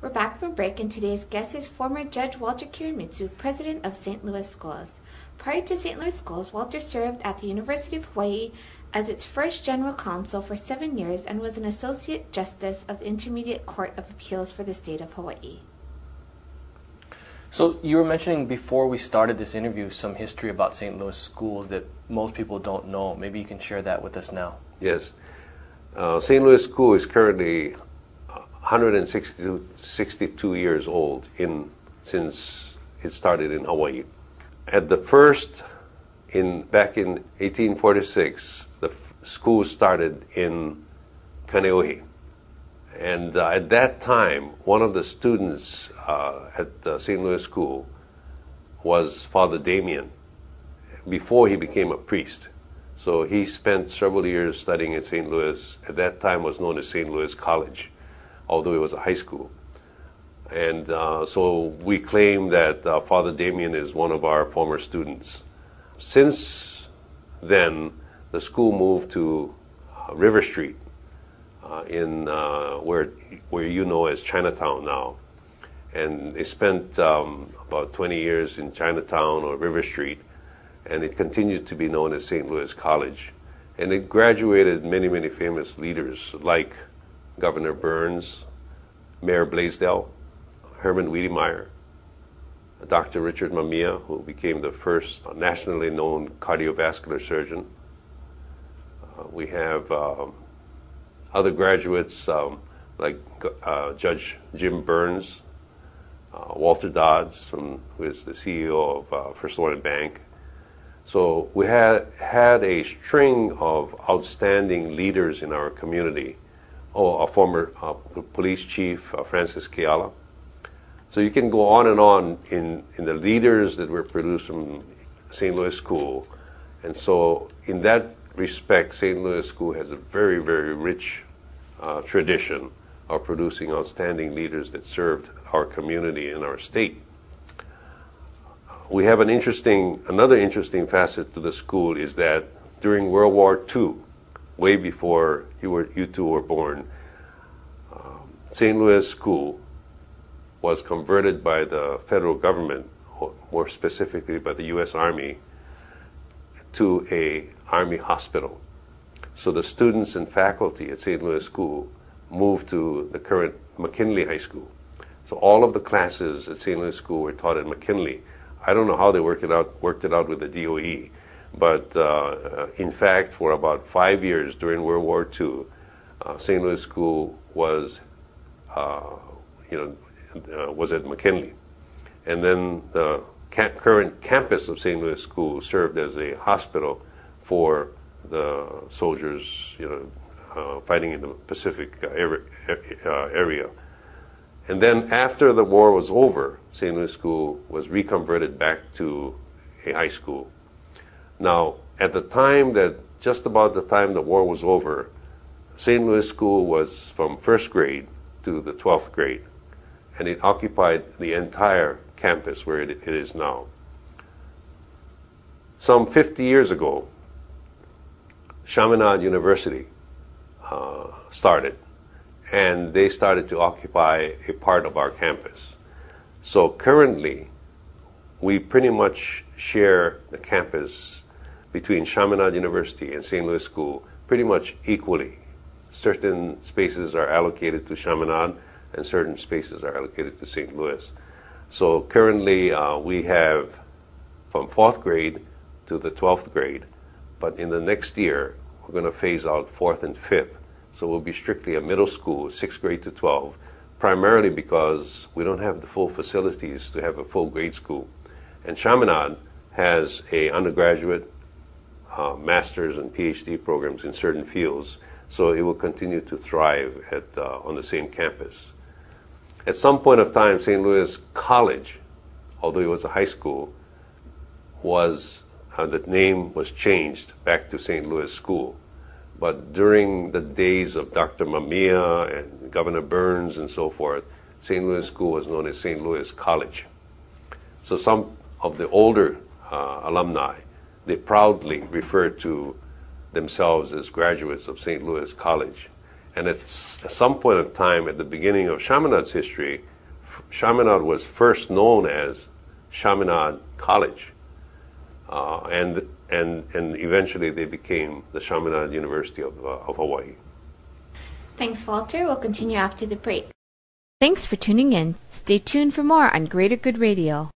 We're back from break, and today's guest is former Judge Walter Kirimitsu, president of St. Louis Schools. Prior to St. Louis Schools, Walter served at the University of Hawaii as its first general counsel for 7 years and was an associate justice of the Intermediate Court of Appeals for the state of Hawaii. So you were mentioning before we started this interview some history about St. Louis Schools that most people don't know. Maybe you can share that with us now. Yes. St. Louis School is currently 162 years old since it started in Hawaii. At the first, back in 1846, the school started in Kaneohe. And at that time, one of the students at the St. Louis School was Father Damien, before he became a priest. So he spent several years studying in St. Louis. At that time was known as St. Louis College, although it was a high school. And so we claim that Father Damien is one of our former students. Since then, the school moved to River Street, in where you know as Chinatown now. And they spent about 20 years in Chinatown or River Street, and it continued to be known as St. Louis College. And it graduated many, many famous leaders like Governor Burns, Mayor Blaisdell, Herman Wiedemeyer, Dr. Richard Mamiya, who became the first nationally known cardiovascular surgeon. We have other graduates like Judge Jim Burns, Walter Dodds, who is the CEO of First Hawaiian Bank. So we had a string of outstanding leaders in our community. A former police chief, Francis Keala. So you can go on and on in the leaders that were produced from St. Louis School. And so in that respect, St. Louis School has a very, very rich tradition of producing outstanding leaders that served our community and our state. We have another interesting facet to the school is that during World War II, way before you two were born, St. Louis School was converted by the federal government, or more specifically by the U.S. Army, to a Army hospital. So the students and faculty at St. Louis School moved to the current McKinley High School. So all of the classes at St. Louis School were taught at McKinley. I don't know how they worked it out with the DOE, but in fact, for about 5 years during World War II, St. Louis School was at McKinley. And then the current campus of St. Louis School served as a hospital for the soldiers, fighting in the Pacific area. And then after the war was over, St. Louis School was reconverted back to a high school. Now, just about the time the war was over, St. Louis School was from first grade to the 12th grade, and it occupied the entire campus where it is now. Some 50 years ago, Chaminade University started, and they started to occupy a part of our campus. So currently, we pretty much share the campus between Chaminade University and St. Louis School pretty much equally. Certain spaces are allocated to Chaminade, and certain spaces are allocated to St. Louis. So currently, we have from 4th grade to the 12th grade, but in the next year, we're going to phase out 4th and 5th. So we'll be strictly a middle school, 6th grade to 12, primarily because we don't have the full facilities to have a full grade school. And Chaminade has a undergraduate, master's and PhD programs in certain fields, so it will continue to thrive on the same campus. At some point of time, St. Louis College, although it was a high school, the name was changed back to St. Louis School. But during the days of Dr. Mamiya and Governor Burns and so forth, St. Louis School was known as St. Louis College. So some of the older alumni, they proudly refer to themselves as graduates of St. Louis College. And at some point of time, at the beginning of Chaminade's history, Chaminade was first known as Chaminade College, and eventually they became the Chaminade University of Hawaii. Thanks, Walter. We'll continue after the break. Thanks for tuning in. Stay tuned for more on Greater Good Radio.